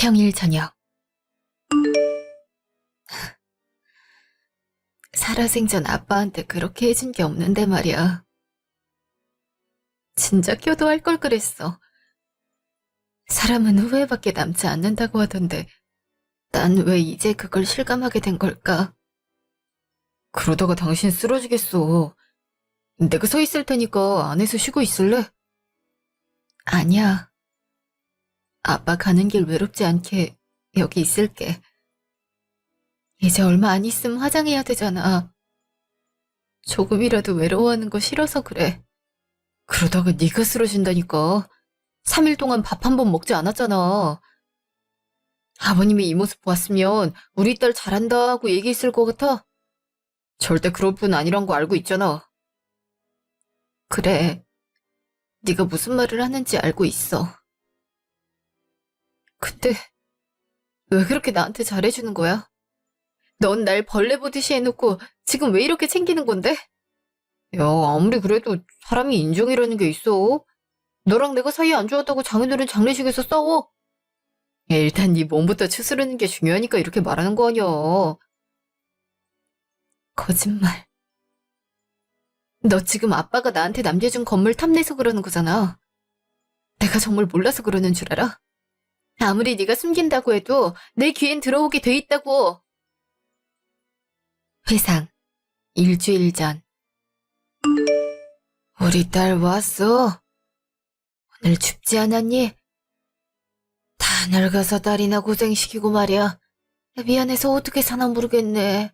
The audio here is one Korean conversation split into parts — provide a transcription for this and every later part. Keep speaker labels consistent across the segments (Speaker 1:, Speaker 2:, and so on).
Speaker 1: 평일 저녁. 살아생전 아빠한테 그렇게 해준 게 없는데 말이야. 진작 효도할 걸 그랬어. 사람은 후회밖에 남지 않는다고 하던데 난 왜 이제 그걸 실감하게 된 걸까? 그러다가 당신 쓰러지겠어. 내가 서 있을 테니까 안에서 쉬고 있을래? 아니야. 아빠 가는 길 외롭지 않게 여기 있을게. 이제 얼마 안 있으면 화장해야 되잖아. 조금이라도 외로워하는 거 싫어서 그래. 그러다가 네가 쓰러진다니까. 3일 동안 밥 한 번 먹지 않았잖아. 아버님이 이 모습 봤으면 우리 딸 잘한다 하고 얘기했을 것 같아? 절대 그럴 분 아니란 거 알고 있잖아. 그래. 네가 무슨 말을 하는지 알고 있어. 근데 왜 그렇게 나한테 잘해주는 거야? 넌 날 벌레 보듯이 해놓고 지금 왜 이렇게 챙기는 건데? 야, 아무리 그래도 사람이 인정이라는 게 있어. 너랑 내가 사이 안 좋았다고 장인어른 장례식에서 싸워? 야, 일단 네 몸부터 추스르는 게 중요하니까 이렇게 말하는 거 아니야. 거짓말. 너 지금 아빠가 나한테 남겨준 건물 탐내서 그러는 거잖아. 내가 정말 몰라서 그러는 줄 알아? 아무리 네가 숨긴다고 해도 내 귀엔 들어오게 돼 있다고. 회상. 일주일 전. 우리 딸 왔어? 오늘 춥지 않았니? 다 늙어서 딸이나 고생시키고 말이야. 미안해서 어떻게 사나 모르겠네.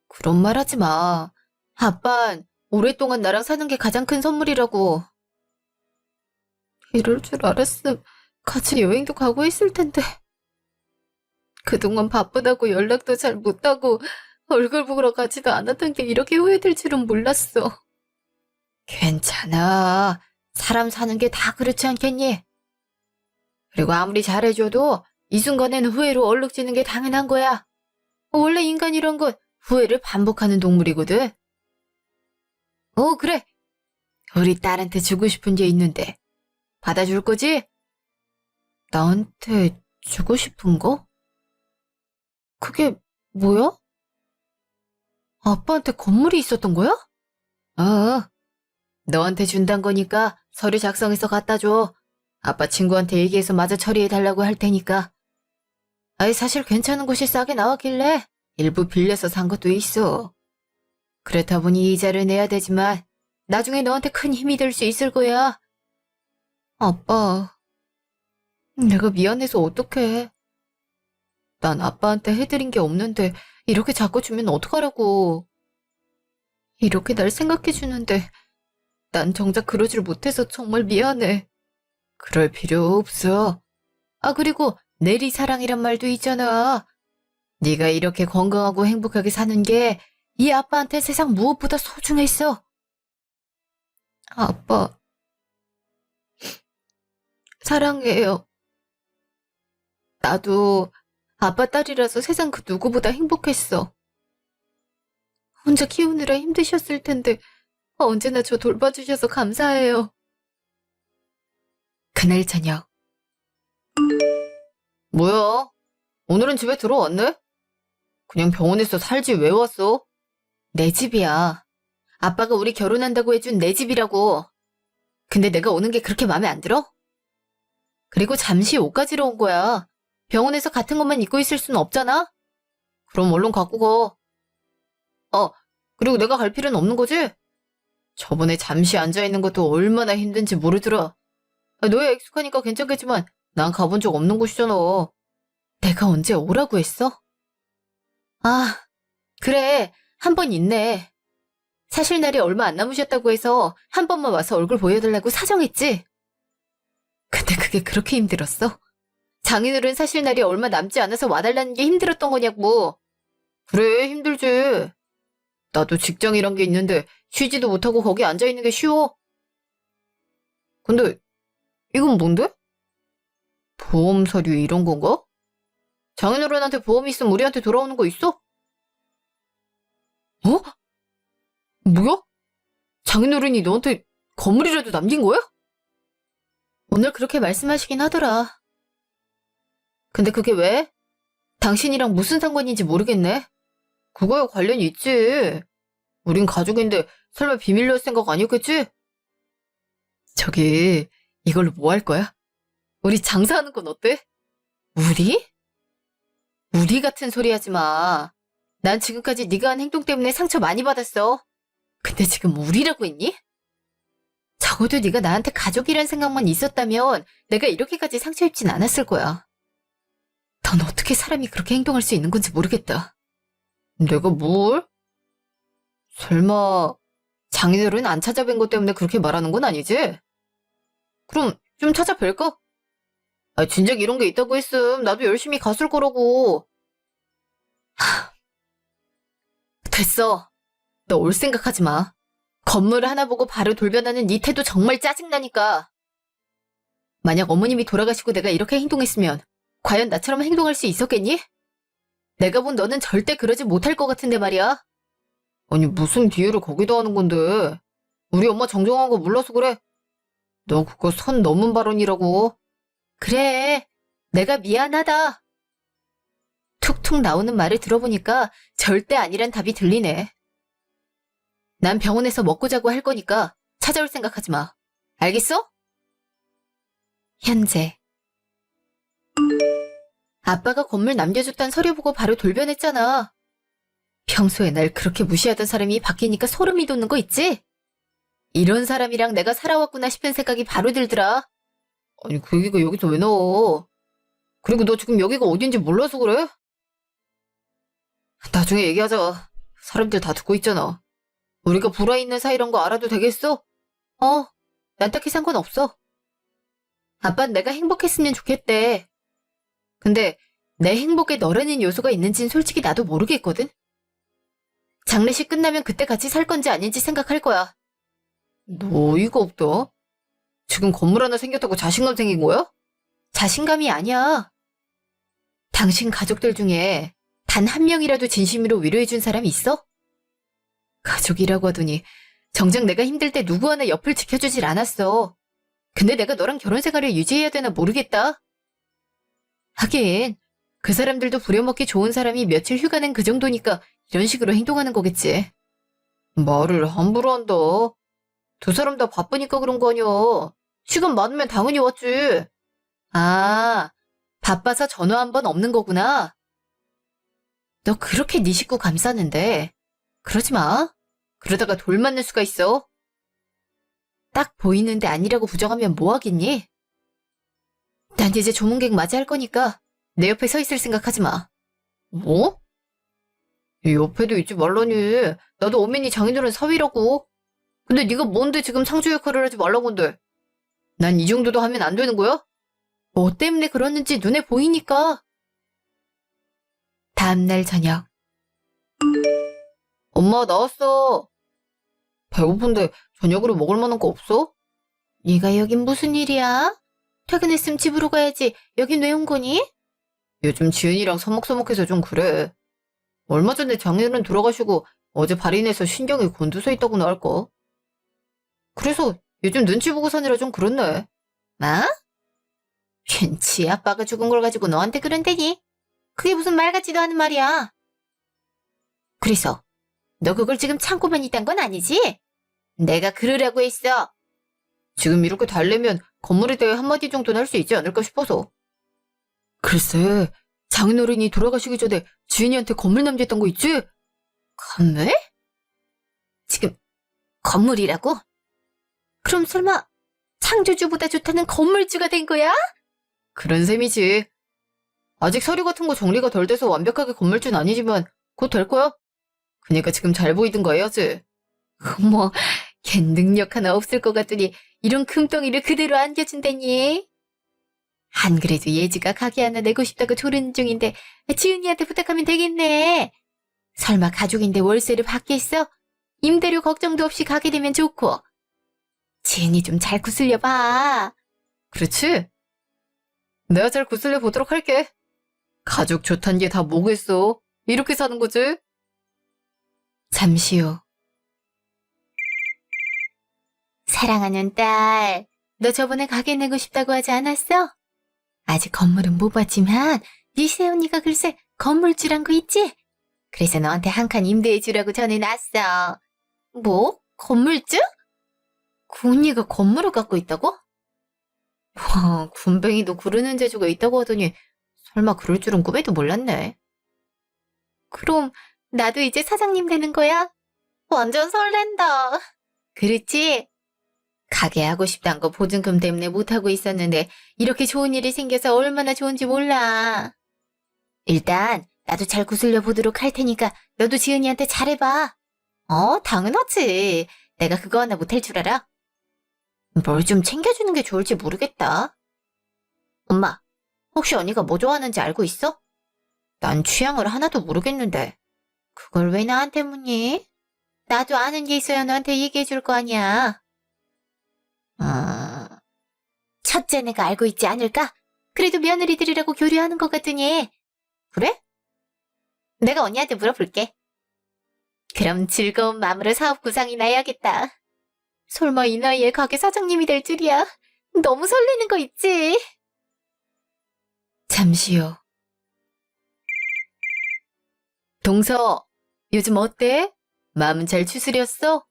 Speaker 1: 그런 말 하지 마. 아빤 오랫동안 나랑 사는 게 가장 큰 선물이라고. 이럴 줄 알았음 같이 여행도 가고 했을 텐데. 그동안 바쁘다고 연락도 잘 못하고 얼굴 보러 가지도 않았던 게 이렇게 후회될 줄은 몰랐어. 괜찮아. 사람 사는 게 다 그렇지 않겠니? 그리고 아무리 잘해줘도 이 순간엔 후회로 얼룩지는 게 당연한 거야. 원래 인간이란 건 후회를 반복하는 동물이거든. 그래. 우리 딸한테 주고 싶은 게 있는데 받아줄 거지? 나한테 주고 싶은 거? 그게 뭐야? 아빠한테 건물이 있었던 거야? 너한테 준단 거니까 서류 작성해서 갖다 줘. 아빠 친구한테 얘기해서 마저 처리해달라고 할 테니까. 아이, 사실 괜찮은 곳이 싸게 나왔길래 일부 빌려서 산 것도 있어. 그렇다 보니 이자를 내야 되지만 나중에 너한테 큰 힘이 될 수 있을 거야. 아빠, 내가 미안해서 어떡해. 난 아빠한테 해드린 게 없는데 이렇게 자꾸 주면 어떡하라고. 이렇게 날 생각해주는데 난 정작 그러질 못해서 정말 미안해. 그럴 필요 없어. 아, 그리고 내리 사랑이란 말도 있잖아. 네가 이렇게 건강하고 행복하게 사는 게 이 아빠한테 세상 무엇보다 소중했어. 아빠, 사랑해요. 나도 아빠 딸이라서 세상 그 누구보다 행복했어. 혼자 키우느라 힘드셨을 텐데 언제나 저 돌봐주셔서 감사해요. 그날 저녁. 뭐야? 오늘은 집에 들어왔네? 그냥 병원에서 살지 왜 왔어? 내 집이야. 아빠가 우리 결혼한다고 해준 내 집이라고. 근데 내가 오는 게 그렇게 마음에 안 들어? 그리고 잠시 옷 가지러 온 거야. 병원에서 같은 것만 입고 있을 수는 없잖아? 그럼 얼른 갖고 가. 그리고 내가 갈 필요는 없는 거지? 저번에 잠시 앉아있는 것도 얼마나 힘든지 모르더라. 너야 익숙하니까 괜찮겠지만 난 가본 적 없는 곳이잖아. 내가 언제 오라고 했어? 아, 그래. 한 번 있네. 사실 날이 얼마 안 남으셨다고 해서 한 번만 와서 얼굴 보여달라고 사정했지? 근데 그게 그렇게 힘들었어? 장인어른 사실 날이 얼마 남지 않아서 와달라는 게 힘들었던 거냐고. 그래, 힘들지. 나도 직장이란 게 있는데 쉬지도 못하고 거기 앉아있는 게 쉬워? 근데 이건 뭔데? 보험 서류 이런 건가? 장인어른한테 보험 있으면 우리한테 돌아오는 거 있어? 어? 뭐야? 장인어른이 너한테 건물이라도 남긴 거야? 오늘 그렇게 말씀하시긴 하더라. 근데 그게 왜? 당신이랑 무슨 상관인지 모르겠네. 그거야 관련이 있지. 우린 가족인데 설마 비밀로 할 생각 아니었겠지? 저기, 이걸로 뭐 할 거야? 우리 장사하는 건 어때? 우리? 우리 같은 소리 하지 마. 난 지금까지 네가 한 행동 때문에 상처 많이 받았어. 근데 지금 우리라고 했니? 적어도 네가 나한테 가족이란 생각만 있었다면 내가 이렇게까지 상처 입진 않았을 거야. 넌 어떻게 사람이 그렇게 행동할 수 있는 건지 모르겠다. 내가 뭘? 설마 장인어른 안 찾아뵌 것 때문에 그렇게 말하는 건 아니지? 그럼 좀 찾아뵐까? 아, 진작 이런 게 있다고 했음 나도 열심히 갔을 거라고. 됐어. 너 올 생각하지 마. 건물 하나 보고 바로 돌변하는 네 태도 정말 짜증나니까. 만약 어머님이 돌아가시고 내가 이렇게 행동했으면 과연 나처럼 행동할 수 있었겠니? 내가 본 너는 절대 그러지 못할 것 같은데 말이야. 아니 무슨 비유를 거기다 하는 건데. 우리 엄마 정정한 거 몰라서 그래. 너 그거 선 넘은 발언이라고. 그래. 내가 미안하다. 툭툭 나오는 말을 들어보니까 절대 아니란 답이 들리네. 난 병원에서 먹고 자고 할 거니까 찾아올 생각하지 마. 알겠어? 현재. 아빠가 건물 남겨줬단 서류 보고 바로 돌변했잖아. 평소에 날 그렇게 무시하던 사람이 바뀌니까 소름이 돋는 거 있지? 이런 사람이랑 내가 살아왔구나 싶은 생각이 바로 들더라. 아니 그 얘기가 여기서 왜 나와? 그리고 너 지금 여기가 어딘지 몰라서 그래? 나중에 얘기하자. 사람들 다 듣고 있잖아. 우리가 불화 있는 사이란 거 알아도 되겠어? 난 딱히 상관없어. 아빤 내가 행복했으면 좋겠대. 근데 내 행복에 너라는 요소가 있는진 솔직히 나도 모르겠거든? 장례식 끝나면 그때 같이 살 건지 아닌지 생각할 거야. 너 어이가 없다. 지금 건물 하나 생겼다고 자신감 생긴 거야? 자신감이 아니야. 당신 가족들 중에 단 한 명이라도 진심으로 위로해준 사람이 있어? 가족이라고 하더니 정작 내가 힘들 때 누구 하나 옆을 지켜주질 않았어. 근데 내가 너랑 결혼 생활을 유지해야 되나 모르겠다. 하긴 그 사람들도 부려먹기 좋은 사람이 며칠 휴가 낸 그 정도니까 이런 식으로 행동하는 거겠지. 말을 함부로 한다. 두 사람 다 바쁘니까 그런 거 아니야. 시간 많으면 당연히 왔지. 아, 바빠서 전화 한 번 없는 거구나. 너 그렇게 네 식구 감싸는데 그러지 마. 그러다가 돌 맞는 수가 있어. 딱 보이는데 아니라고 부정하면 뭐 하겠니? 난 이제 조문객 맞이할 거니까 내 옆에 서 있을 생각하지 마. 뭐? 이 옆에도 있지 말라니. 나도 엄연히 장인어른 사위라고. 근데 네가 뭔데 지금 상주 역할을 하지 말라고 한데. 난 이 정도도 하면 안 되는 거야? 뭐 때문에 그러는지 눈에 보이니까. 다음날 저녁. 엄마 나왔어. 배고픈데 저녁으로 먹을 만한 거 없어? 네가 여긴 무슨 일이야? 퇴근했으면 집으로 가야지. 여긴 왜 온 거니? 요즘 지은이랑 서먹서먹해서 좀 그래. 얼마 전에 장인어른 돌아가시고 어제 발인해서 신경이 곤두서 있다고나 할까? 그래서 요즘 눈치 보고 사느라 좀 그렇네. 뭐? 괜치 아빠가 죽은 걸 가지고 너한테 그런다니? 그게 무슨 말 같지도 않은 말이야. 그래서 너 그걸 지금 참고만 있단 건 아니지? 내가 그러라고 했어. 지금 이렇게 달래면 건물에 대해 한마디 정도는 할 수 있지 않을까 싶어서. 글쎄, 장인어른이 돌아가시기 전에 지은이한테 건물 남겼던 거 있지? 건물? 지금 건물이라고? 그럼 설마 창조주보다 좋다는 건물주가 된 거야? 그런 셈이지. 아직 서류 같은 거 정리가 덜 돼서 완벽하게 건물주는 아니지만 곧 될 거야. 그니까 지금 잘 보이든 거 해야지. 어머, 걘 능력 하나 없을 것 같더니 이런 금덩이를 그대로 안겨준다니. 안 그래도 예지가 가게 하나 내고 싶다고 조르는 중인데 지은이한테 부탁하면 되겠네. 설마 가족인데 월세를 받겠어? 임대료 걱정도 없이 가게 되면 좋고. 지은이 좀 잘 구슬려 봐. 그렇지? 내가 잘 구슬려 보도록 할게. 가족 좋단 게 다 뭐겠어. 이렇게 사는 거지? 잠시 후. 사랑하는 딸, 너 저번에 가게 내고 싶다고 하지 않았어? 아직 건물은 못 봤지만 네 새언니가 글쎄 건물주란 거 있지? 그래서 너한테 한 칸 임대해주라고 전해놨어. 뭐? 건물주? 그 언니가 건물을 갖고 있다고? 와, 군뱅이도 구르는 재주가 있다고 하더니 설마 그럴 줄은 꿈에도 몰랐네. 그럼 나도 이제 사장님 되는 거야? 완전 설렌다. 그렇지? 가게 하고 싶단 거 보증금 때문에 못하고 있었는데 이렇게 좋은 일이 생겨서 얼마나 좋은지 몰라. 일단 나도 잘 구슬려 보도록 할 테니까 너도 지은이한테 잘해봐. 당연하지. 내가 그거 하나 못할 줄 알아? 뭘 좀 챙겨주는 게 좋을지 모르겠다. 엄마, 혹시 언니가 뭐 좋아하는지 알고 있어? 난 취향을 하나도 모르겠는데. 그걸 왜 나한테 묻니? 나도 아는 게 있어야 너한테 얘기해 줄 거 아니야. 첫째 내가 알고 있지 않을까? 그래도 며느리들이라고 교류하는 것 같으니. 그래? 내가 언니한테 물어볼게. 그럼 즐거운 마음으로 사업 구상이 나야겠다. 설마 이 나이에 가게 사장님이 될 줄이야. 너무 설레는 거 있지? 잠시요. 동서, 요즘 어때? 마음은 잘 추스렸어?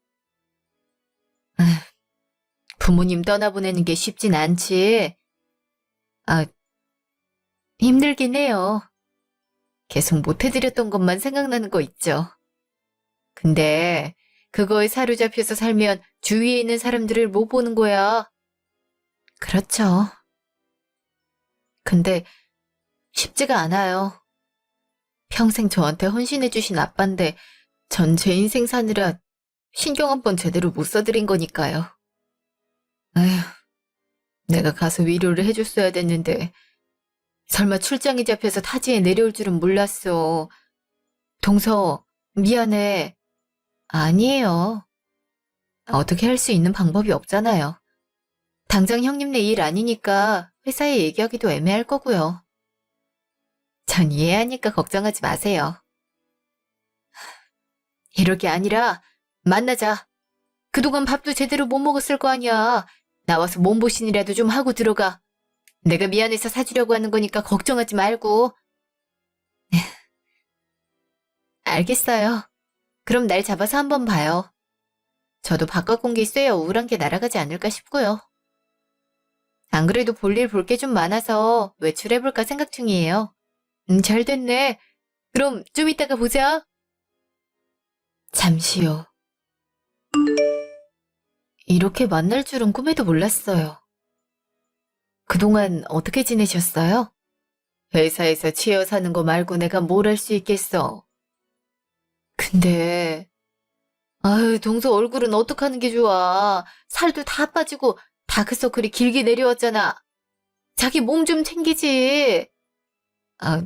Speaker 1: 부모님 떠나보내는 게 쉽진 않지. 아, 힘들긴 해요. 계속 못해드렸던 것만 생각나는 거 있죠. 근데 그거에 사로잡혀서 살면 주위에 있는 사람들을 못 보는 거야. 그렇죠. 근데 쉽지가 않아요. 평생 저한테 헌신해주신 아빠인데 전 제 인생 사느라 신경 한 번 제대로 못 써드린 거니까요. 에휴, 내가 가서 위로를 해줬어야 됐는데 설마 출장이 잡혀서 타지에 내려올 줄은 몰랐어. 동서, 미안해. 아니에요. 어떻게 할 수 있는 방법이 없잖아요. 당장 형님네 일 아니니까 회사에 얘기하기도 애매할 거고요. 전 이해하니까 걱정하지 마세요. 이럴 게 아니라 만나자. 그동안 밥도 제대로 못 먹었을 거 아니야. 나와서 몸보신이라도 좀 하고 들어가. 내가 미안해서 사주려고 하는 거니까 걱정하지 말고. 알겠어요. 그럼 날 잡아서 한번 봐요. 저도 바깥 공기 쐬야 우울한 게 날아가지 않을까 싶고요. 안 그래도 볼일 볼 게 좀 많아서 외출해볼까 생각 중이에요. 잘 됐네. 그럼 좀 이따가 보자. 잠시요. 이렇게 만날 줄은 꿈에도 몰랐어요. 그동안 어떻게 지내셨어요? 회사에서 치여 사는 거 말고 내가 뭘 할 수 있겠어. 근데 아유, 동서 얼굴은 어떡하는 게 좋아. 살도 다 빠지고 다크서클이 길게 내려왔잖아. 자기 몸 좀 챙기지. 아,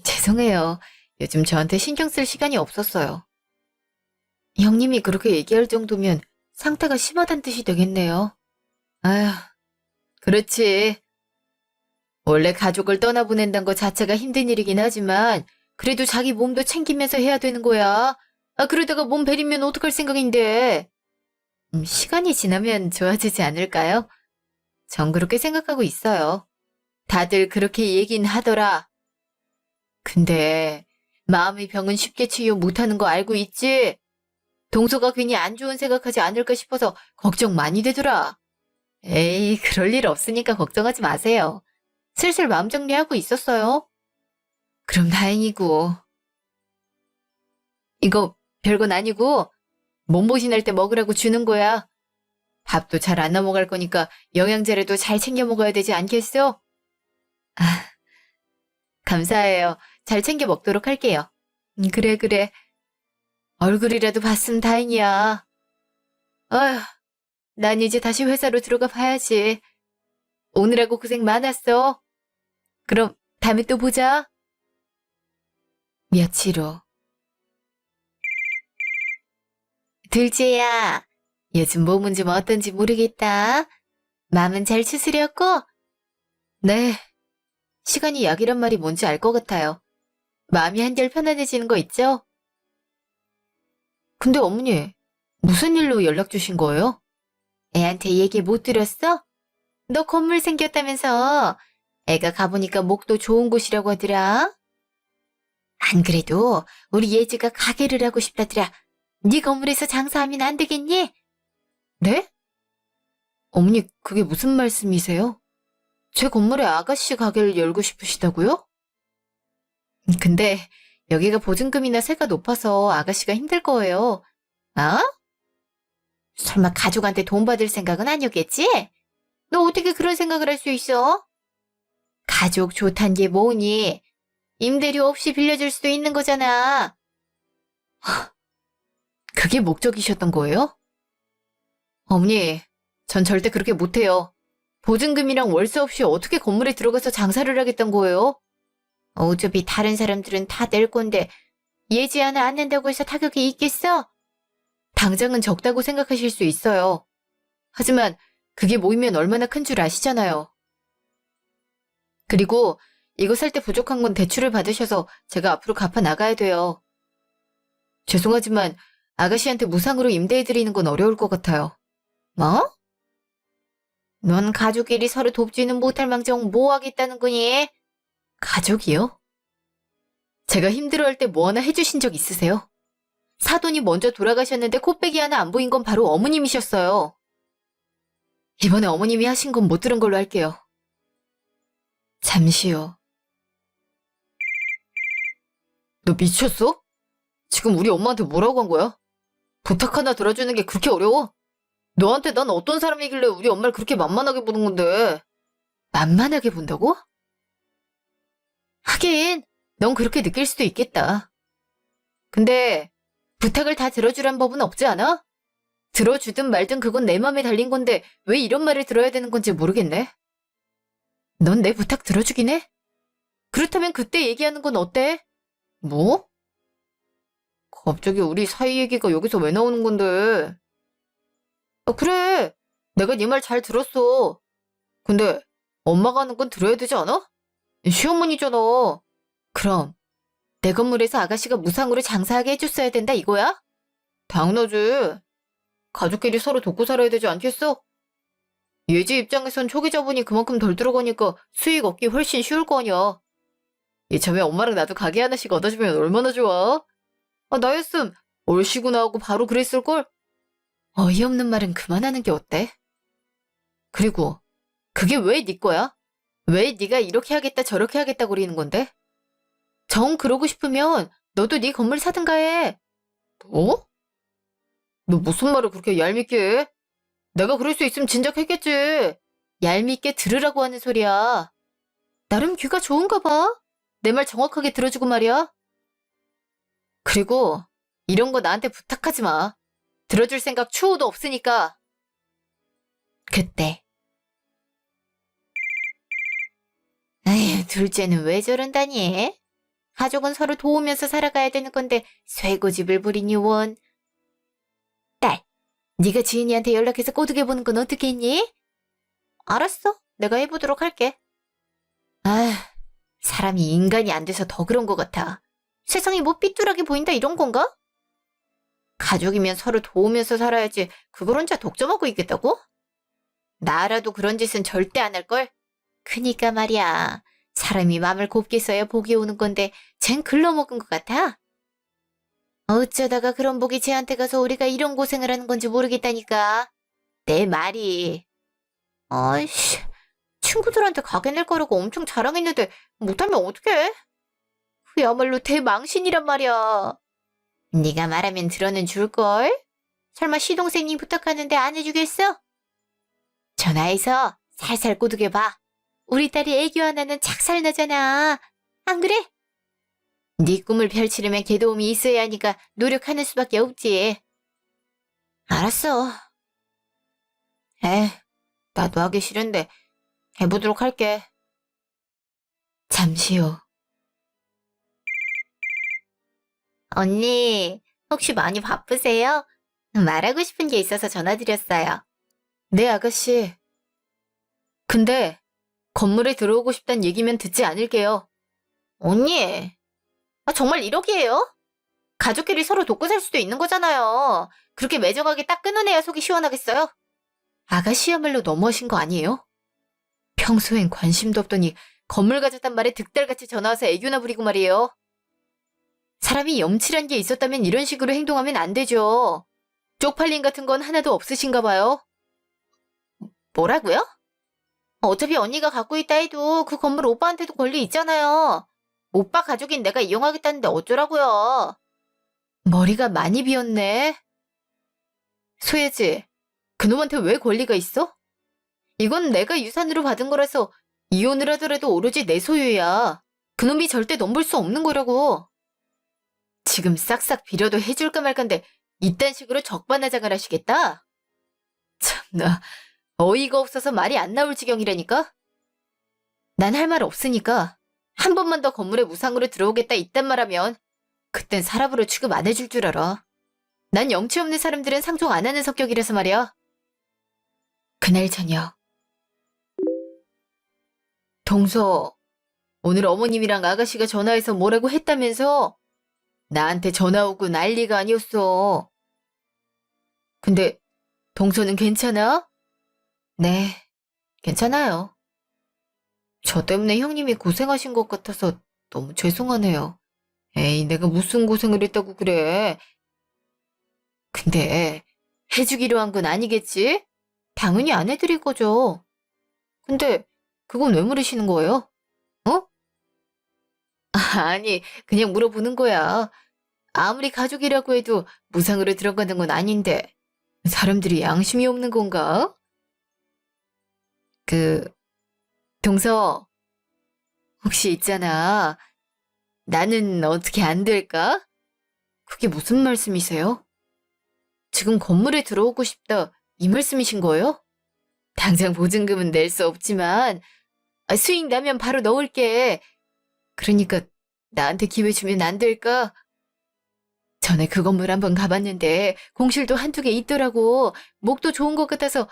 Speaker 1: 죄송해요. 요즘 저한테 신경 쓸 시간이 없었어요. 형님이 그렇게 얘기할 정도면 상태가 심하단 뜻이 되겠네요. 아휴, 그렇지. 원래 가족을 떠나보낸다는 것 자체가 힘든 일이긴 하지만 그래도 자기 몸도 챙기면서 해야 되는 거야. 그러다가 몸 베리면 어떡할 생각인데. 시간이 지나면 좋아지지 않을까요? 전 그렇게 생각하고 있어요. 다들 그렇게 얘긴 하더라. 근데 마음의 병은 쉽게 치유 못하는 거 알고 있지? 동서가 괜히 안 좋은 생각하지 않을까 싶어서 걱정 많이 되더라. 에이, 그럴 일 없으니까 걱정하지 마세요. 슬슬 마음 정리하고 있었어요. 그럼 다행이고. 이거 별건 아니고 몸보신할 때 먹으라고 주는 거야. 밥도 잘 안 넘어갈 거니까 영양제라도 잘 챙겨 먹어야 되지 않겠어? 아, 감사해요. 잘 챙겨 먹도록 할게요. 그래, 그래. 얼굴이라도 봤으면 다행이야. 아휴, 난 이제 다시 회사로 들어가 봐야지. 오늘하고 고생 많았어. 그럼 다음에 또 보자. 며칠 후. 둘째야, 요즘 몸은 좀 어떤지 모르겠다. 마음은 잘 추스렸고? 네, 시간이 약이란 말이 뭔지 알 것 같아요. 마음이 한결 편안해지는 거 있죠? 근데 어머니, 무슨 일로 연락 주신 거예요? 애한테 얘기 못 들었어? 너 건물 생겼다면서. 애가 가보니까 목도 좋은 곳이라고 하더라. 안 그래도 우리 예지가 가게를 하고 싶다더라. 네 건물에서 장사하면 안 되겠니? 네? 어머니, 그게 무슨 말씀이세요? 제 건물에 아가씨 가게를 열고 싶으시다고요? 근데 여기가 보증금이나 세가 높아서 아가씨가 힘들 거예요. 아? 설마 가족한테 돈 받을 생각은 아니었겠지? 너 어떻게 그런 생각을 할 수 있어? 가족 좋단 게 뭐니? 임대료 없이 빌려줄 수도 있는 거잖아. 그게 목적이셨던 거예요? 어머니, 전 절대 그렇게 못해요. 보증금이랑 월세 없이 어떻게 건물에 들어가서 장사를 하겠단 거예요? 어차피 다른 사람들은 다 낼 건데 예지 하나 안 낸다고 해서 타격이 있겠어? 당장은 적다고 생각하실 수 있어요. 하지만 그게 모이면 얼마나 큰 줄 아시잖아요. 그리고 이거 살 때 부족한 건 대출을 받으셔서 제가 앞으로 갚아 나가야 돼요. 죄송하지만 아가씨한테 무상으로 임대해드리는 건 어려울 것 같아요. 뭐? 넌 가족끼리 서로 돕지는 못할 망정 뭐 하겠다는 거니? 가족이요? 제가 힘들어할 때 뭐 하나 해주신 적 있으세요? 사돈이 먼저 돌아가셨는데 코빼기 하나 안 보인 건 바로 어머님이셨어요. 이번에 어머님이 하신 건 못 들은 걸로 할게요. 잠시요. 너 미쳤어? 지금 우리 엄마한테 뭐라고 한 거야? 부탁 하나 들어주는 게 그렇게 어려워? 너한테 난 어떤 사람이길래 우리 엄마를 그렇게 만만하게 보는 건데. 만만하게 본다고? 하긴 넌 그렇게 느낄 수도 있겠다. 근데 부탁을 다 들어주란 법은 없지 않아? 들어주든 말든 그건 내 맘에 달린 건데 왜 이런 말을 들어야 되는 건지 모르겠네. 넌 내 부탁 들어주긴 해? 그렇다면 그때 얘기하는 건 어때? 뭐? 갑자기 우리 사이 얘기가 여기서 왜 나오는 건데? 아, 그래. 내가 네 말 잘 들었어. 근데 엄마가 하는 건 들어야 되지 않아? 시어머니잖아. 그럼 내 건물에서 아가씨가 무상으로 장사하게 해줬어야 된다 이거야? 당연하지. 가족끼리 서로 돕고 살아야 되지 않겠어? 예지 입장에선 초기 자본이 그만큼 덜 들어가니까 수익 얻기 훨씬 쉬울 거 아니야. 이참에 엄마랑 나도 가게 하나씩 얻어주면 얼마나 좋아? 아, 나였음 얼씨구나 하고 바로 그랬을걸? 어이없는 말은 그만하는 게 어때? 그리고 그게 왜 네 거야? 왜 네가 이렇게 하겠다 저렇게 하겠다 그러는 건데? 정 그러고 싶으면 너도 네 건물 사든가 해. 뭐? 너 무슨 말을 그렇게 얄밉게 해? 내가 그럴 수 있으면 진작 했겠지. 얄밉게 들으라고 하는 소리야. 나름 귀가 좋은가 봐. 내 말 정확하게 들어주고 말이야. 그리고 이런 거 나한테 부탁하지 마. 들어줄 생각 추호도 없으니까. 그때. 에휴, 둘째는 왜 저런다니? 가족은 서로 도우면서 살아가야 되는 건데 쇠고집을 부리니 원. 딸, 네가 지은이한테 연락해서 꼬드겨 보는 건 어떻게 했니? 알았어. 내가 해보도록 할게. 아, 사람이 인간이 안 돼서 더 그런 것 같아. 세상이 뭐 삐뚤하게 보인다 이런 건가? 가족이면 서로 도우면서 살아야지 그걸 혼자 독점하고 있겠다고? 나라도 그런 짓은 절대 안 할걸? 그니까 말이야. 사람이 맘을 곱게 써야 복이 오는 건데 쟨 글러먹은 것 같아. 어쩌다가 그런 복이 쟤한테 가서 우리가 이런 고생을 하는 건지 모르겠다니까. 내 말이. 아이씨, 친구들한테 가게 낼 거라고 엄청 자랑했는데 못하면 어떡해? 그야말로 대망신이란 말이야. 네가 말하면 들어는 줄걸? 설마 시동생이 부탁하는데 안 해주겠어? 전화해서 살살 꼬드겨봐. 우리 딸이 애교 하나는 착살나잖아. 안 그래? 네 꿈을 펼치려면 걔도움이 있어야 하니까 노력하는 수밖에 없지. 알았어. 나도 하기 싫은데 해보도록 할게. 잠시요. 언니, 혹시 많이 바쁘세요? 말하고 싶은 게 있어서 전화드렸어요. 네, 아가씨. 근데 건물에 들어오고 싶단 얘기면 듣지 않을게요. 언니, 정말 1억이에요? 가족끼리 서로 돕고 살 수도 있는 거잖아요. 그렇게 매정하게 딱 끊어내야 속이 시원하겠어요? 아가씨야말로 너무하신 거 아니에요? 평소엔 관심도 없더니 건물 가졌단 말에 득달같이 전화와서 애교나 부리고 말이에요. 사람이 염치란 게 있었다면 이런 식으로 행동하면 안 되죠. 쪽팔림 같은 건 하나도 없으신가 봐요. 뭐라고요? 어차피 언니가 갖고 있다 해도 그 건물 오빠한테도 권리 있잖아요. 오빠 가족인 내가 이용하겠다는데 어쩌라고요. 머리가 많이 비었네. 소혜지, 그놈한테 왜 권리가 있어? 이건 내가 유산으로 받은 거라서 이혼을 하더라도 오로지 내 소유야. 그놈이 절대 넘볼 수 없는 거라고. 지금 싹싹 빌어도 해줄까 말까인데 이딴 식으로 적반하장을 하시겠다? 참나, 어이가 없어서 말이 안 나올 지경이라니까? 난 할 말 없으니까 한 번만 더 건물에 무상으로 들어오겠다 이딴 말하면 그땐 사람으로 취급 안 해줄 줄 알아. 난 염치 없는 사람들은 상종 안 하는 성격이라서 말이야. 그날 저녁. 동서, 오늘 어머님이랑 아가씨가 전화해서 뭐라고 했다면서? 나한테 전화 오고 난리가 아니었어. 근데 동서는 괜찮아? 네, 괜찮아요. 저 때문에 형님이 고생하신 것 같아서 너무 죄송하네요. 에이, 내가 무슨 고생을 했다고 그래. 근데 해주기로 한 건 아니겠지? 당연히 안 해드릴 거죠. 근데 그건 왜 물으시는 거예요? 어? 아니, 그냥 물어보는 거야. 아무리 가족이라고 해도 무상으로 들어가는 건 아닌데 사람들이 양심이 없는 건가? 그, 동서, 혹시 있잖아. 나는 어떻게 안 될까? 그게 무슨 말씀이세요? 지금 건물에 들어오고 싶다, 이 말씀이신 거예요? 당장 보증금은 낼 수 없지만 수익 나면 바로 넣을게. 그러니까 나한테 기회 주면 안 될까? 전에 그 건물 한번 가봤는데 공실도 한두 개 있더라고. 목도 좋은 것 같아서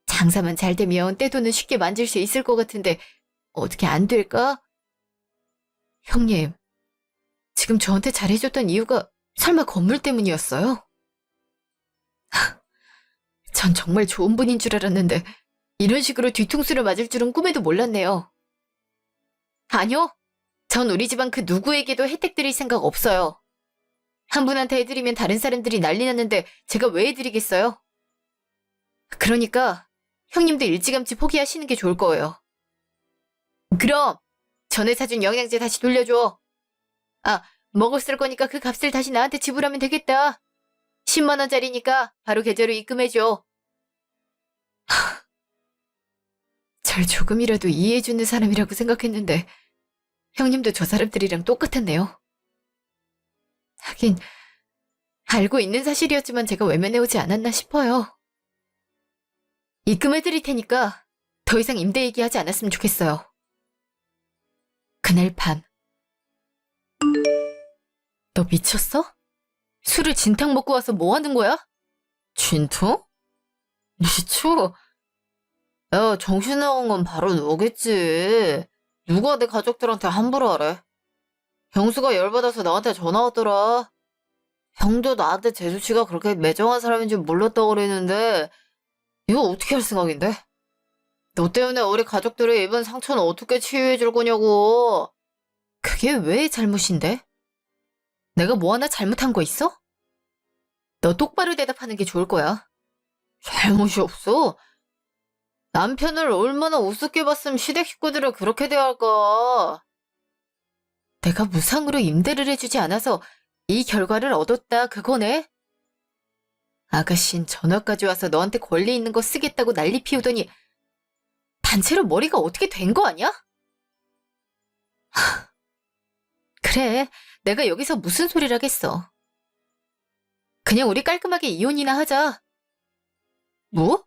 Speaker 1: 장사만 잘 되면 떼돈은 쉽게 만질 수 있을 것 같은데 어떻게 안 될까? 형님, 지금 저한테 잘해줬던 이유가 설마 건물 때문이었어요? 전 정말 좋은 분인 줄 알았는데 이런 식으로 뒤통수를 맞을 줄은 꿈에도 몰랐네요. 아니요. 전 우리 집안 그 누구에게도 혜택 드릴 생각 없어요. 한 분한테 해드리면 다른 사람들이 난리 났는데 제가 왜 해드리겠어요? 그러니까 형님도 일찌감치 포기하시는 게 좋을 거예요. 그럼 전에 사준 영양제 다시 돌려줘. 아, 먹었을 거니까 그 값을 다시 나한테 지불하면 되겠다. 10만 원짜리니까 바로 계좌로 입금해줘. 절 조금이라도 이해해주는 사람이라고 생각했는데 형님도 저 사람들이랑 똑같았네요. 하긴 알고 있는 사실이었지만 제가 외면해오지 않았나 싶어요. 입금해드릴 테니까 더 이상 임대 얘기하지 않았으면 좋겠어요. 그날 밤. 너 미쳤어? 술을 진탕 먹고 와서 뭐 하는 거야? 진탕? 미쳐? 야, 정신 나간 건 바로 너겠지. 누가 내 가족들한테 함부로 하래? 경수가 열받아서 나한테 전화 왔더라. 형도 나한테 재수씨가 그렇게 매정한 사람인 줄 몰랐다고 그랬는데 이거 어떻게 할 생각인데? 너 때문에 우리 가족들의 입은 상처는 어떻게 치유해 줄 거냐고. 그게 왜 잘못인데? 내가 뭐 하나 잘못한 거 있어? 너 똑바로 대답하는 게 좋을 거야. 잘못이 없어? 남편을 얼마나 우습게 봤으면 시댁 식구들을 그렇게 대할까? 내가 무상으로 임대를 해주지 않아서 이 결과를 얻었다 그거네? 아가씨는 전화까지 와서 너한테 권리 있는 거 쓰겠다고 난리 피우더니 단체로 머리가 어떻게 된 거 아니야? 그래, 내가 여기서 무슨 소리를 하겠어. 그냥 우리 깔끔하게 이혼이나 하자. 뭐?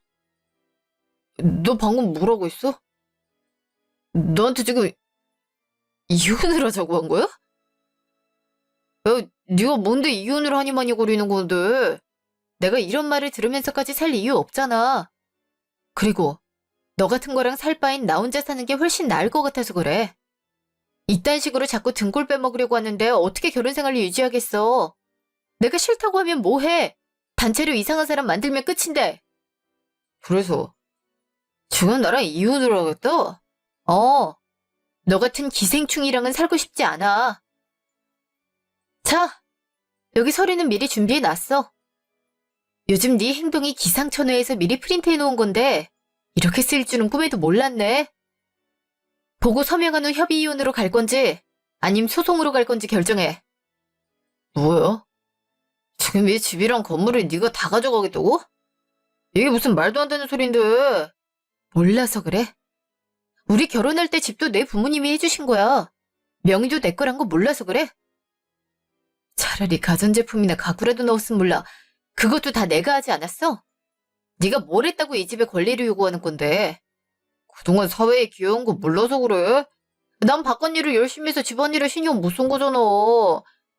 Speaker 1: 너 방금 뭐라고 했어? 너한테 지금 이혼을 하자고 한 거야? 야, 네가 뭔데 이혼을 하니 많이 거리는 건데. 내가 이런 말을 들으면서까지 살 이유 없잖아. 그리고 너 같은 거랑 살 바엔 나 혼자 사는 게 훨씬 나을 것 같아서 그래. 이딴 식으로 자꾸 등골 빼먹으려고 하는데 어떻게 결혼 생활을 유지하겠어. 내가 싫다고 하면 뭐해. 단체로 이상한 사람 만들면 끝인데. 그래서 지금 나랑 이혼을 하겠다? 어. 너 같은 기생충이랑은 살고 싶지 않아. 자, 여기 서류는 미리 준비해놨어. 요즘 네 행동이 기상천외해서 미리 프린트해놓은 건데 이렇게 쓰일 줄은 꿈에도 몰랐네. 보고 서명한 후 협의이혼으로 갈 건지 아님 소송으로 갈 건지 결정해. 뭐야? 지금 이 집이랑 건물을 네가 다 가져가겠다고? 이게 무슨 말도 안 되는 소린데. 몰라서 그래? 우리 결혼할 때 집도 내 부모님이 해주신 거야. 명의도 내 거란 거 몰라서 그래? 차라리 가전제품이나 가구라도 넣었으면 몰라. 그것도 다 내가 하지 않았어? 네가 뭘 했다고 이 집에 권리를 요구하는 건데. 그동안 사회에 기여한 거 몰라서 그래? 난 바깥 일을 열심히 해서 집안일에 신경 못 쓴 거잖아.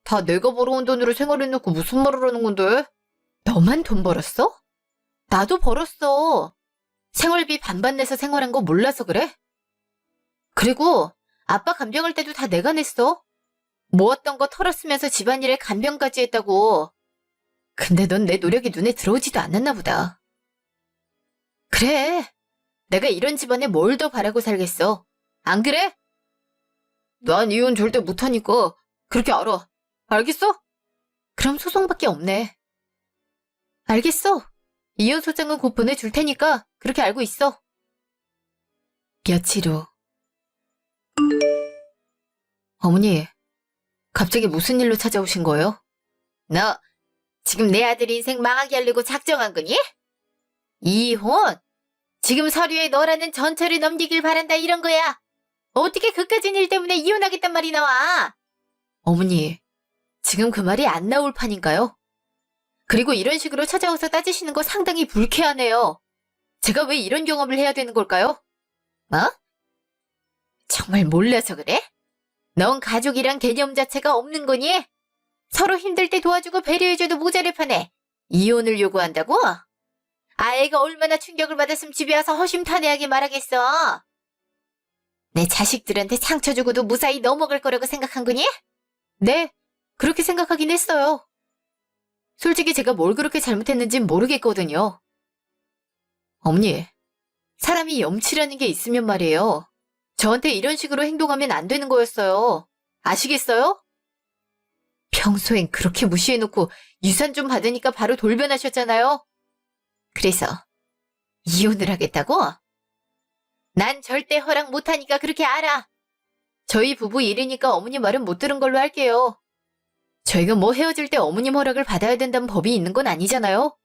Speaker 1: 다 내가 벌어온 돈으로 생활해놓고 무슨 말을 하는 건데? 너만 돈 벌었어? 나도 벌었어. 생활비 반반 내서 생활한 거 몰라서 그래? 그리고 아빠 간병할 때도 다 내가 냈어. 모았던 거 털었으면서 집안일에 간병까지 했다고. 근데 넌 내 노력이 눈에 들어오지도 않았나 보다. 그래. 내가 이런 집안에 뭘 더 바라고 살겠어. 안 그래? 난 이혼 절대 못하니까 그렇게 알아. 알겠어? 그럼 소송밖에 없네. 알겠어. 이혼 소장은 곧 보내줄 테니까 그렇게 알고 있어. 며칠 후. 어머니, 갑자기 무슨 일로 찾아오신 거예요? 너 지금 내 아들 인생 망하게 하려고 작정한 거니? 이혼? 지금 서류에 너라는 전철을 넘기길 바란다 이런 거야. 어떻게 그까진 일 때문에 이혼하겠단 말이 나와? 어머니, 지금 그 말이 안 나올 판인가요? 그리고 이런 식으로 찾아와서 따지시는 거 상당히 불쾌하네요. 제가 왜 이런 경험을 해야 되는 걸까요? 어? 정말 몰라서 그래? 넌 가족이란 개념 자체가 없는 거니? 서로 힘들 때 도와주고 배려해줘도 모자랄 판에 이혼을 요구한다고? 아이가 얼마나 충격을 받았으면 집에 와서 허심탄회하게 말하겠어. 내 자식들한테 상처 주고도 무사히 넘어갈 거라고 생각한 거니? 네, 그렇게 생각하긴 했어요. 솔직히 제가 뭘 그렇게 잘못했는진 모르겠거든요. 어머니, 사람이 염치라는 게 있으면 말이에요. 저한테 이런 식으로 행동하면 안 되는 거였어요. 아시겠어요? 평소엔 그렇게 무시해놓고 유산 좀 받으니까 바로 돌변하셨잖아요. 그래서 이혼을 하겠다고? 난 절대 허락 못하니까 그렇게 알아. 저희 부부 일이니까 어머니 말은 못 들은 걸로 할게요. 저희가 뭐 헤어질 때 어머님 허락을 받아야 된다는 법이 있는 건 아니잖아요.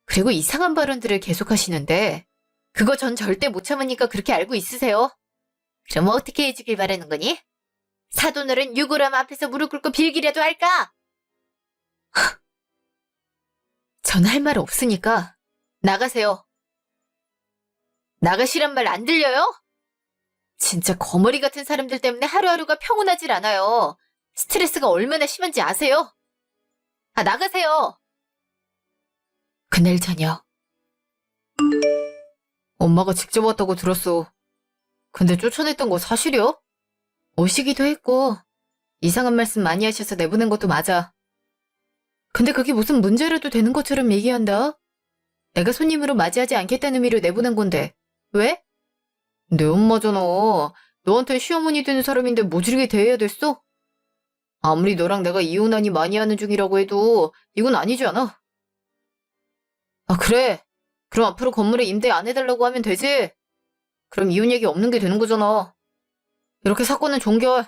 Speaker 1: 그리고 이상한 발언들을 계속하시는데 그거 전 절대 못 참으니까 그렇게 알고 있으세요. 그럼 어떻게 해주길 바라는 거니? 사돈어른 유골함 앞에서 무릎 꿇고 빌기라도 할까? 전 할 말 없으니까 나가세요. 나가시란 말 안 들려요? 진짜 거머리 같은 사람들 때문에 하루하루가 평온하질 않아요. 스트레스가 얼마나 심한지 아세요? 아, 나가세요. 그날 저녁. 엄마가 직접 왔다고 들었어. 근데 쫓아냈던 거 사실이야? 오시기도 했고 이상한 말씀 많이 하셔서 내보낸 것도 맞아. 근데 그게 무슨 문제라도 되는 것처럼 얘기한다. 내가 손님으로 맞이하지 않겠다는 의미로 내보낸 건데 왜? 내 엄마잖아. 너한테 시어머니 되는 사람인데 모질게 대해야 됐어? 아무리 너랑 내가 이혼하니 많이 하는 중이라고 해도 이건 아니지 않아? 아, 그래. 그럼 앞으로 건물에 임대 안 해달라고 하면 되지? 그럼 이혼 얘기 없는 게 되는 거잖아. 이렇게 사건은 종결.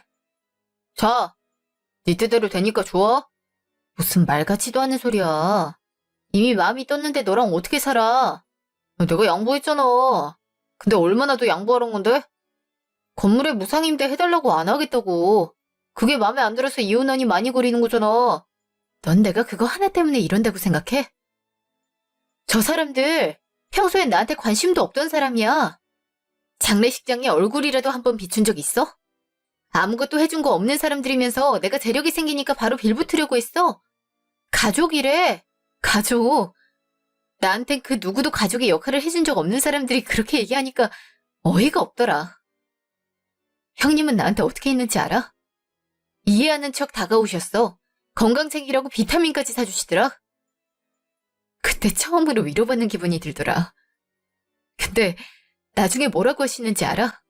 Speaker 1: 자, 네 뜻대로 되니까 좋아? 무슨 말 같지도 않은 소리야. 이미 마음이 떴는데 너랑 어떻게 살아? 내가 양보했잖아. 근데 얼마나 더 양보하란 건데? 건물에 무상임대 해달라고 안 하겠다고. 그게 마음에 안 들어서 이혼하니 많이 거리는 거잖아. 넌 내가 그거 하나 때문에 이런다고 생각해? 저 사람들 평소엔 나한테 관심도 없던 사람이야. 장례식장에 얼굴이라도 한번 비춘 적 있어? 아무것도 해준 거 없는 사람들이면서 내가 재력이 생기니까 바로 빌붙으려고 했어. 가족이래. 가족. 나한텐 그 누구도 가족의 역할을 해준 적 없는 사람들이 그렇게 얘기하니까 어이가 없더라. 형님은 나한테 어떻게 했는지 알아? 이해하는 척 다가오셨어. 건강 챙기라고 비타민까지 사주시더라. 그때 처음으로 위로받는 기분이 들더라. 근데 나중에 뭐라고 하시는지 알아?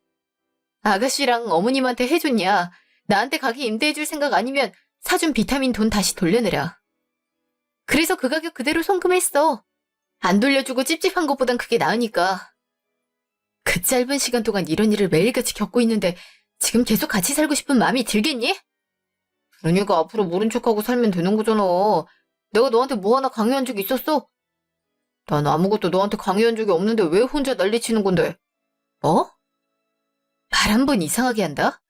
Speaker 1: 아가씨랑 어머님한테 해줬냐? 나한테 가게 임대해줄 생각 아니면 사준 비타민 돈 다시 돌려내라. 그래서 그 가격 그대로 송금했어. 안 돌려주고 찝찝한 것보단 그게 나으니까. 그 짧은 시간 동안 이런 일을 매일같이 겪고 있는데 지금 계속 같이 살고 싶은 마음이 들겠니? 그러니까 앞으로 모른 척하고 살면 되는 거잖아. 내가 너한테 뭐 하나 강요한 적 있었어? 난 아무것도 너한테 강요한 적이 없는데 왜 혼자 난리치는 건데? 뭐? 말 한 번 이상하게 한다?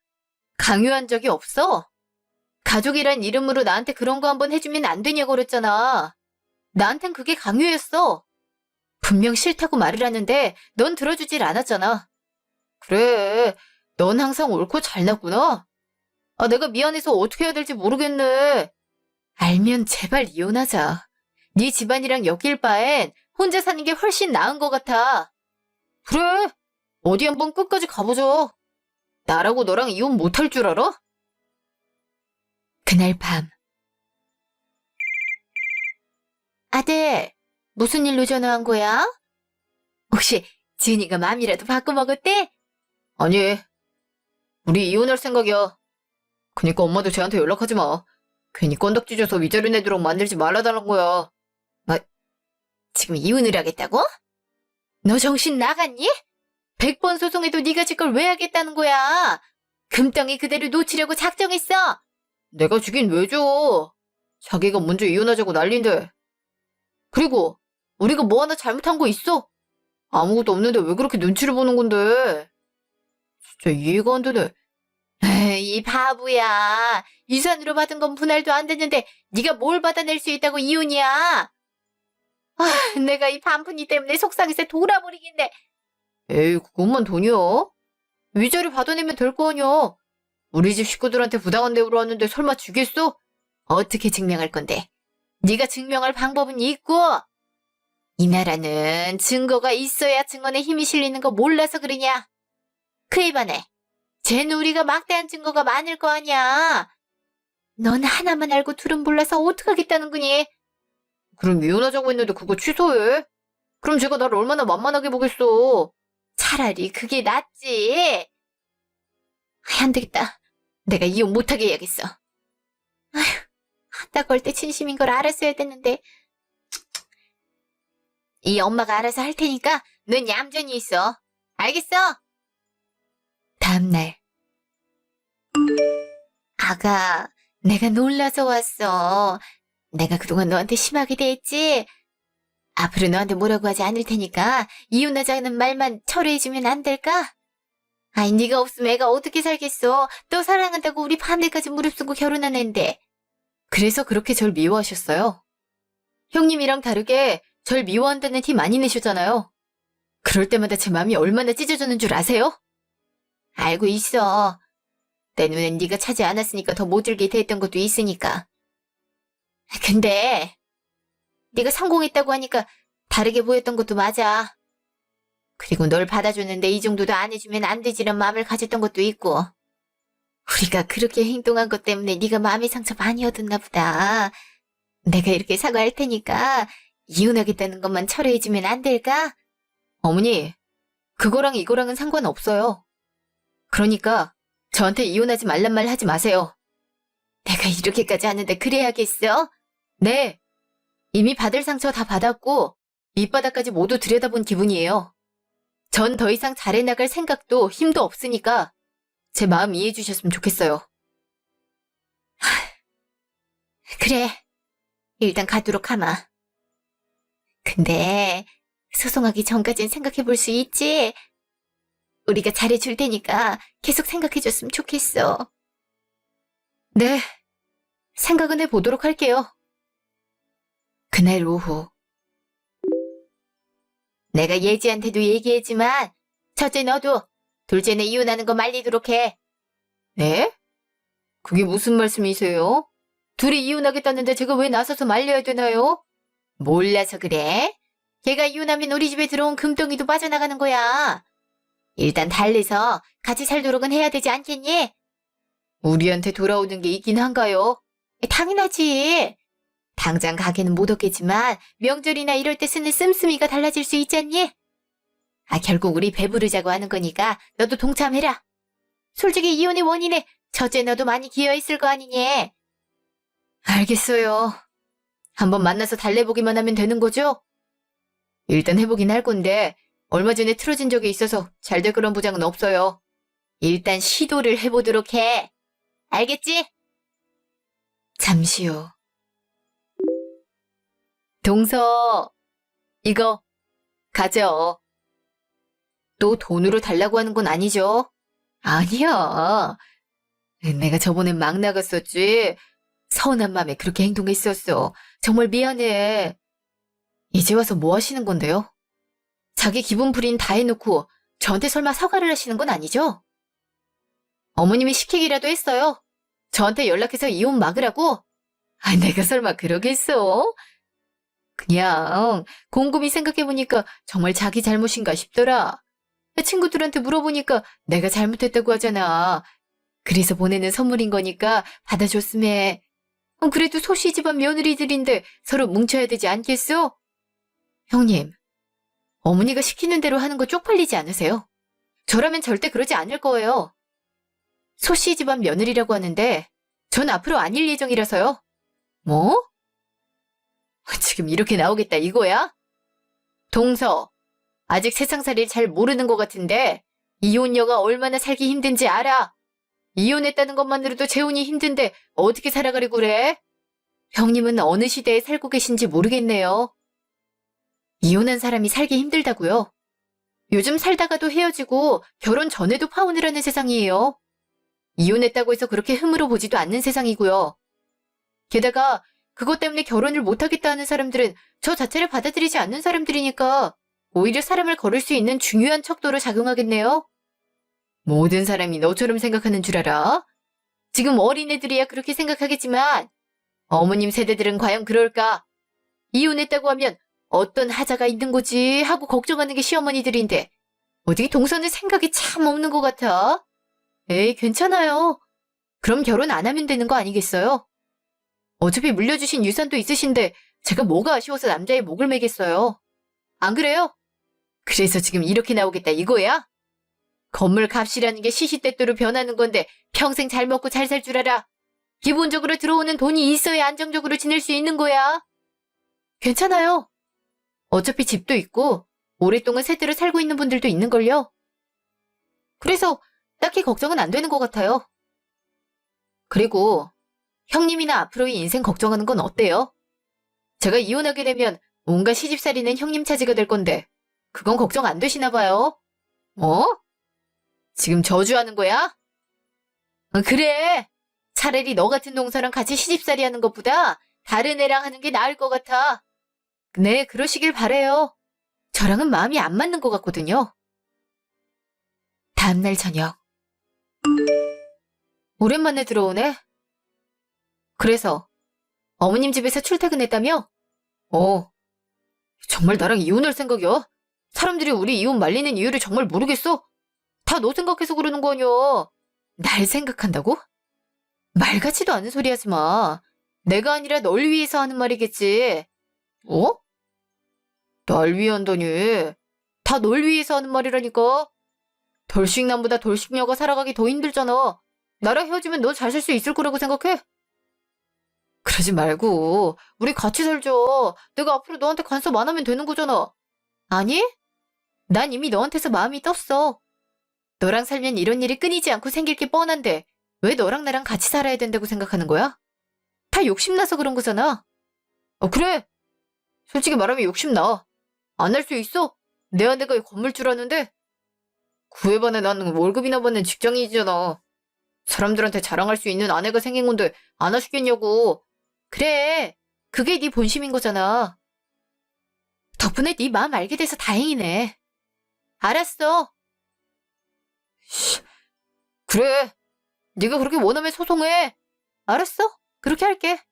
Speaker 1: 강요한 적이 없어? 가족이란 이름으로 나한테 그런 거 한번 해주면 안 되냐고 그랬잖아. 나한텐 그게 강요였어. 분명 싫다고 말을 하는데 넌 들어주질 않았잖아. 그래, 넌 항상 옳고 잘났구나. 아, 내가 미안해서 어떻게 해야 될지 모르겠네. 알면 제발 이혼하자. 네 집안이랑 엮일 바엔 혼자 사는 게 훨씬 나은 것 같아. 그래, 어디 한번 끝까지 가보자. 나라고 너랑 이혼 못할 줄 알아? 그날 밤. 아들, 무슨 일로 전화한 거야? 혹시 지은이가 맘이라도 바꿔먹었대? 아니, 우리 이혼할 생각이야. 그니까 엄마도 쟤한테 연락하지 마. 괜히 건덕지 줘서 위자료 내도록 만들지 말아달란 거야. 지금 이혼을 하겠다고? 너 정신 나갔니? 100번 소송해도 네가 질 걸 왜 하겠다는 거야? 금덩이 그대로 놓치려고 작정했어. 내가 주긴 왜 줘? 자기가 먼저 이혼하자고 난린데. 그리고 우리가 뭐 하나 잘못한 거 있어? 아무것도 없는데 왜 그렇게 눈치를 보는 건데? 진짜 이해가 안 되네. 에이, 이 바보야. 유산으로 받은 건 분할도 안 됐는데 네가 뭘 받아낼 수 있다고 이혼이야? 아, 내가 이 반푼이 때문에 속상해서 돌아버리겠네. 에이, 그것만 돈이야? 위자료 받아내면 될 거 아니야. 우리 집 식구들한테 부당한 대우를 하는데 설마 주겠어? 어떻게 증명할 건데? 네가 증명할 방법은 있고. 이 나라는 증거가 있어야 증언에 힘이 실리는 거 몰라서 그러냐? 그에 반해 쟤는 우리가 막대한 증거가 많을 거 아니야. 넌 하나만 알고 둘은 몰라서 어떡하겠다는 거니? 그럼 이혼하자고 했는데 그거 취소해. 그럼 제가 나를 얼마나 만만하게 보겠어. 차라리 그게 낫지. 안 되겠다. 내가 이혼 못하게 해야겠어. 아휴, 한다고 할 때 진심인 걸 알았어야 됐는데. 이 엄마가 알아서 할 테니까 넌 얌전히 있어. 알겠어? 다음날. 아가, 내가 놀라서 왔어. 내가 그동안 너한테 심하게 대했지? 앞으로 너한테 뭐라고 하지 않을 테니까 이혼하자는 말만 철회해주면 안 될까? 아니, 네가 없으면 애가 어떻게 살겠어. 너 사랑한다고 우리 반대까지 무릅쓰고 결혼한 앤데. 그래서 그렇게 절 미워하셨어요. 형님이랑 다르게 절 미워한다는 티 많이 내셨잖아요. 그럴 때마다 제 마음이 얼마나 찢어졌는 줄 아세요? 알고 있어. 내 눈엔 네가 차지 않았으니까 더 모질게 대했던 것도 있으니까. 근데 네가 성공했다고 하니까 다르게 보였던 것도 맞아. 그리고 널 받아주는데 이 정도도 안 해주면 안 되지란 마음을 가졌던 것도 있고. 우리가 그렇게 행동한 것 때문에 네가 마음의 상처 많이 얻었나 보다. 내가 이렇게 사과할 테니까 이혼하겠다는 것만 철회해주면 안 될까? 어머니, 그거랑 이거랑은 상관없어요. 그러니까 저한테 이혼하지 말란 말 하지 마세요. 내가 이렇게까지 하는데 그래야겠어? 네. 이미 받을 상처 다 받았고 밑바닥까지 모두 들여다본 기분이에요. 전 더 이상 잘해나갈 생각도 힘도 없으니까 제 마음 이해해 주셨으면 좋겠어요. 그래. 일단 가도록 하마. 근데 소송하기 전까진 생각해 볼 수 있지? 우리가 잘해줄 테니까 계속 생각해 줬으면 좋겠어. 네. 생각은 해보도록 할게요. 그날 오후. 내가 예지한테도 얘기했지만 첫째 너도 둘째는 이혼하는 거 말리도록 해. 네? 그게 무슨 말씀이세요? 둘이 이혼하겠다는데 제가 왜 나서서 말려야 되나요? 몰라서 그래? 걔가 이혼하면 우리 집에 들어온 금덩이도 빠져나가는 거야. 일단 달래서 같이 살도록은 해야 되지 않겠니? 우리한테 돌아오는 게 있긴 한가요? 당연하지. 당장 가게는 못 얻겠지만 명절이나 이럴 때 쓰는 씀씀이가 달라질 수 있잖니? 결국 우리 배부르자고 하는 거니까 너도 동참해라. 솔직히 이혼의 원인에 첫째 너도 많이 기여했을 거 아니니? 알겠어요. 한번 만나서 달래보기만 하면 되는 거죠? 일단 해보긴 할 건데 얼마 전에 틀어진 적이 있어서 잘 될 그런 보장은 없어요. 일단 시도를 해보도록 해. 알겠지? 잠시요. 동서, 이거 가져. 또 돈으로 달라고 하는 건 아니죠? 아니야. 내가 저번엔 막 나갔었지. 서운한 마음에 그렇게 행동했었어. 정말 미안해. 이제 와서 뭐 하시는 건데요? 자기 기분 풀이는 다 해놓고 저한테 설마 사과를 하시는 건 아니죠? 어머님이 시키기라도 했어요. 저한테 연락해서 이혼 막으라고? 내가 설마 그러겠어? 그냥 곰곰이 생각해보니까 정말 자기 잘못인가 싶더라. 친구들한테 물어보니까 내가 잘못했다고 하잖아. 그래서 보내는 선물인 거니까 받아줬음에. 그래도 소씨 집안 며느리들인데 서로 뭉쳐야 되지 않겠어? 형님, 어머니가 시키는 대로 하는 거 쪽팔리지 않으세요? 저라면 절대 그러지 않을 거예요. 소씨 집안 며느리라고 하는데 전 앞으로 아닐 예정이라서요. 뭐? 지금 이렇게 나오겠다 이거야? 동서, 아직 세상살이를 잘 모르는 것 같은데 이혼녀가 얼마나 살기 힘든지 알아? 이혼했다는 것만으로도 재혼이 힘든데 어떻게 살아가려고 그래? 형님은 어느 시대에 살고 계신지 모르겠네요. 이혼한 사람이 살기 힘들다고요? 요즘 살다가도 헤어지고 결혼 전에도 파혼을 하는 세상이에요. 이혼했다고 해서 그렇게 흠으로 보지도 않는 세상이고요. 게다가 그것 때문에 결혼을 못하겠다 하는 사람들은 저 자체를 받아들이지 않는 사람들이니까 오히려 사람을 거를 수 있는 중요한 척도로 작용하겠네요. 모든 사람이 너처럼 생각하는 줄 알아? 지금 어린애들이야 그렇게 생각하겠지만 어머님 세대들은 과연 그럴까? 이혼했다고 하면 어떤 하자가 있는 거지 하고 걱정하는 게 시어머니들인데 어떻게 동서는 생각이 참 없는 것 같아? 에이, 괜찮아요. 그럼 결혼 안 하면 되는 거 아니겠어요? 어차피 물려주신 유산도 있으신데 제가 뭐가 아쉬워서 남자의 목을 매겠어요. 안 그래요? 그래서 지금 이렇게 나오겠다 이거야? 건물 값이라는 게 시시때때로 변하는 건데 평생 잘 먹고 잘 살 줄 알아. 기본적으로 들어오는 돈이 있어야 안정적으로 지낼 수 있는 거야. 괜찮아요. 어차피 집도 있고 오랫동안 세대로 살고 있는 분들도 있는걸요. 그래서 딱히 걱정은 안 되는 것 같아요. 그리고 형님이나 앞으로의 인생 걱정하는 건 어때요? 제가 이혼하게 되면 온갖 시집살이는 형님 차지가 될 건데 그건 걱정 안 되시나 봐요. 어? 지금 저주하는 거야? 그래. 차라리 너 같은 동서랑 같이 시집살이 하는 것보다 다른 애랑 하는 게 나을 것 같아. 네, 그러시길 바래요. 저랑은 마음이 안 맞는 것 같거든요. 다음날 저녁. 오랜만에 들어오네. 그래서 어머님 집에서 출퇴근했다며? 정말 나랑 이혼할 생각이야? 사람들이 우리 이혼 말리는 이유를 정말 모르겠어? 다 너 생각해서 그러는 거 아니야. 날 생각한다고? 말 같지도 않은 소리 하지 마. 내가 아니라 널 위해서 하는 말이겠지. 어? 날 위해 한다니. 다 널 위해서 하는 말이라니까. 돌싱남보다 돌싱녀가 살아가기 더 힘들잖아. 나랑 헤어지면 너 잘 살 수 있을 거라고 생각해? 그러지 말고 우리 같이 살자. 내가 앞으로 너한테 간섭 안 하면 되는 거잖아. 아니? 난 이미 너한테서 마음이 떴어. 너랑 살면 이런 일이 끊이지 않고 생길 게 뻔한데 왜 너랑 나랑 같이 살아야 된다고 생각하는 거야? 다 욕심나서 그런 거잖아. 그래. 솔직히 말하면 욕심나. 안 할 수 있어? 내 아내가 건물줄 아는데? 그에 반해 나는 월급이나 받는 직장인이잖아. 사람들한테 자랑할 수 있는 아내가 생긴 건데 안 하시겠냐고. 그래. 그게 네 본심인 거잖아. 덕분에 네 마음 알게 돼서 다행이네. 알았어. 그래. 네가 그렇게 원하면 소송해. 알았어. 그렇게 할게.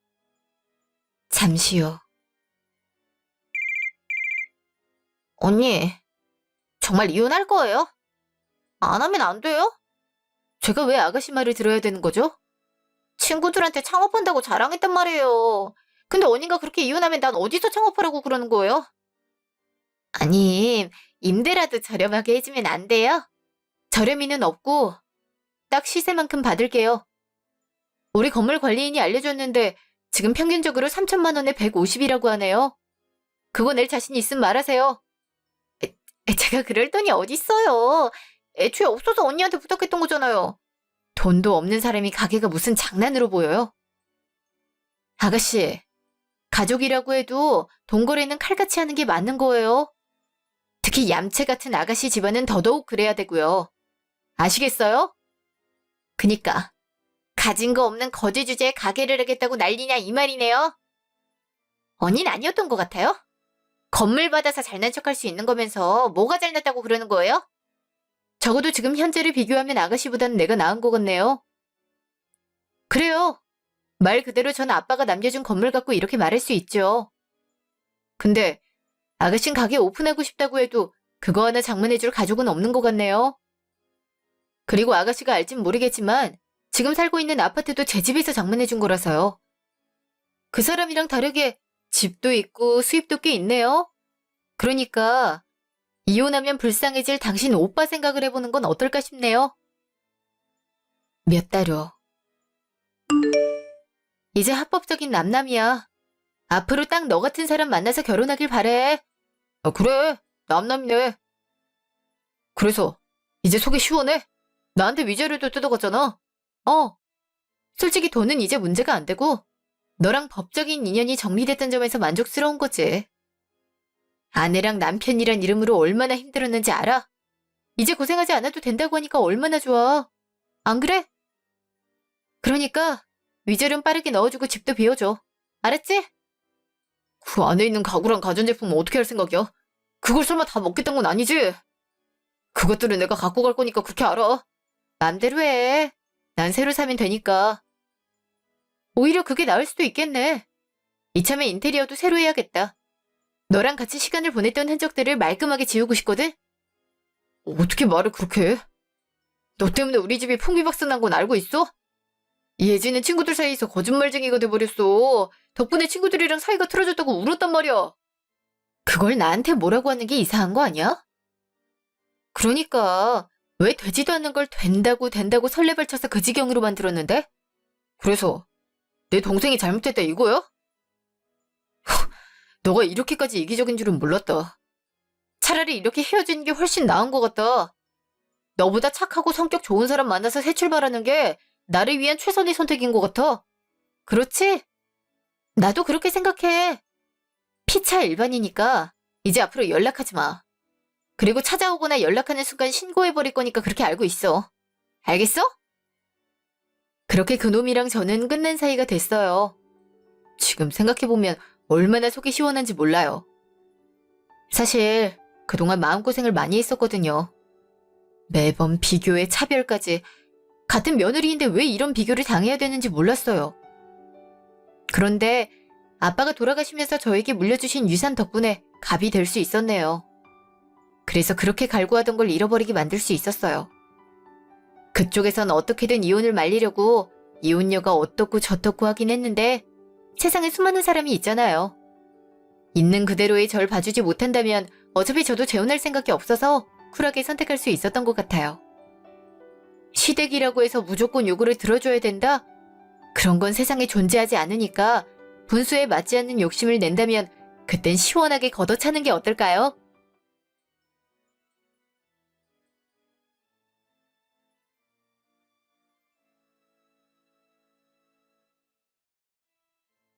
Speaker 1: 잠시 후. 언니, 정말 이혼할 거예요? 안 하면 안 돼요? 제가 왜 아가씨 말을 들어야 되는 거죠? 친구들한테 창업한다고 자랑했단 말이에요. 근데 언니가 그렇게 이혼하면 난 어디서 창업하라고 그러는 거예요? 아니, 임대라도 저렴하게 해주면 안 돼요? 저렴이는 없고 딱 시세만큼 받을게요. 우리 건물 관리인이 알려줬는데 지금 평균적으로 3천만 원에 150이라고 하네요. 그거 낼 자신 있으면 말하세요. 제가 그럴 돈이 어딨어요. 애초에 없어서 언니한테 부탁했던 거잖아요. 돈도 없는 사람이 가게가 무슨 장난으로 보여요? 아가씨, 가족이라고 해도 돈거래는 칼같이 하는 게 맞는 거예요. 특히 얌체 같은 아가씨 집안은 더더욱 그래야 되고요. 아시겠어요? 그니까 가진 거 없는 거지 주제에 가게를 하겠다고 난리냐 이 말이네요. 언니는 아니었던 것 같아요. 건물 받아서 잘난 척할 수 있는 거면서 뭐가 잘났다고 그러는 거예요? 적어도 지금 현재를 비교하면 아가씨보다는 내가 나은 것 같네요. 그래요. 말 그대로 전 아빠가 남겨준 건물 갖고 이렇게 말할 수 있죠. 근데 아가씨는 가게 오픈하고 싶다고 해도 그거 하나 장만해줄 가족은 없는 것 같네요. 그리고 아가씨가 알진 모르겠지만 지금 살고 있는 아파트도 제 집에서 장만해준 거라서요. 그 사람이랑 다르게 집도 있고 수입도 꽤 있네요. 그러니까 이혼하면 불쌍해질 당신 오빠 생각을 해보는 건 어떨까 싶네요. 몇 달 후. 이제 합법적인 남남이야. 앞으로 딱 너 같은 사람 만나서 결혼하길 바래. 그래. 남남이네. 그래서 이제 속이 시원해? 나한테 위자료도 뜯어갔잖아. 솔직히 돈은 이제 문제가 안 되고 너랑 법적인 인연이 정리됐던 점에서 만족스러운 거지. 아내랑 남편이란 이름으로 얼마나 힘들었는지 알아? 이제 고생하지 않아도 된다고 하니까 얼마나 좋아. 안 그래? 그러니까 위자료는 빠르게 넣어주고 집도 비워줘. 알았지? 그 안에 있는 가구랑 가전제품은 어떻게 할 생각이야? 그걸 설마 다 먹겠다는 건 아니지? 그것들은 내가 갖고 갈 거니까 그렇게 알아. 맘대로 해. 난 새로 사면 되니까. 오히려 그게 나을 수도 있겠네. 이참에 인테리어도 새로 해야겠다. 너랑 같이 시간을 보냈던 흔적들을 말끔하게 지우고 싶거든? 어떻게 말을 그렇게 해? 너 때문에 우리 집이 풍비박산난 건 알고 있어? 예지는 친구들 사이에서 거짓말쟁이가 돼버렸어. 덕분에 친구들이랑 사이가 틀어졌다고 울었단 말이야. 그걸 나한테 뭐라고 하는 게 이상한 거 아니야? 그러니까 왜 되지도 않는 걸 된다고 설레발쳐서 그 지경으로 만들었는데? 그래서 내 동생이 잘못했다 이거야? 너가 이렇게까지 이기적인 줄은 몰랐다. 차라리 이렇게 헤어지는 게 훨씬 나은 것 같다. 너보다 착하고 성격 좋은 사람 만나서 새 출발하는 게 나를 위한 최선의 선택인 것 같아. 그렇지? 나도 그렇게 생각해. 피차 일반이니까 이제 앞으로 연락하지 마. 그리고 찾아오거나 연락하는 순간 신고해버릴 거니까 그렇게 알고 있어. 알겠어? 그렇게 그놈이랑 저는 끝낸 사이가 됐어요. 지금 생각해보면 얼마나 속이 시원한지 몰라요. 사실 그동안 마음고생을 많이 했었거든요. 매번 비교에 차별까지. 같은 며느리인데 왜 이런 비교를 당해야 되는지 몰랐어요. 그런데 아빠가 돌아가시면서 저에게 물려주신 유산 덕분에 갑이 될 수 있었네요. 그래서 그렇게 갈구하던 걸 잃어버리게 만들 수 있었어요. 그쪽에선 어떻게든 이혼을 말리려고 이혼녀가 어떻고 저떻고 하긴 했는데 세상에 수많은 사람이 있잖아요. 있는 그대로의 절 봐주지 못한다면 어차피 저도 재혼할 생각이 없어서 쿨하게 선택할 수 있었던 것 같아요. 시댁이라고 해서 무조건 요구를 들어줘야 된다? 그런 건 세상에 존재하지 않으니까 분수에 맞지 않는 욕심을 낸다면 그땐 시원하게 걷어차는 게 어떨까요?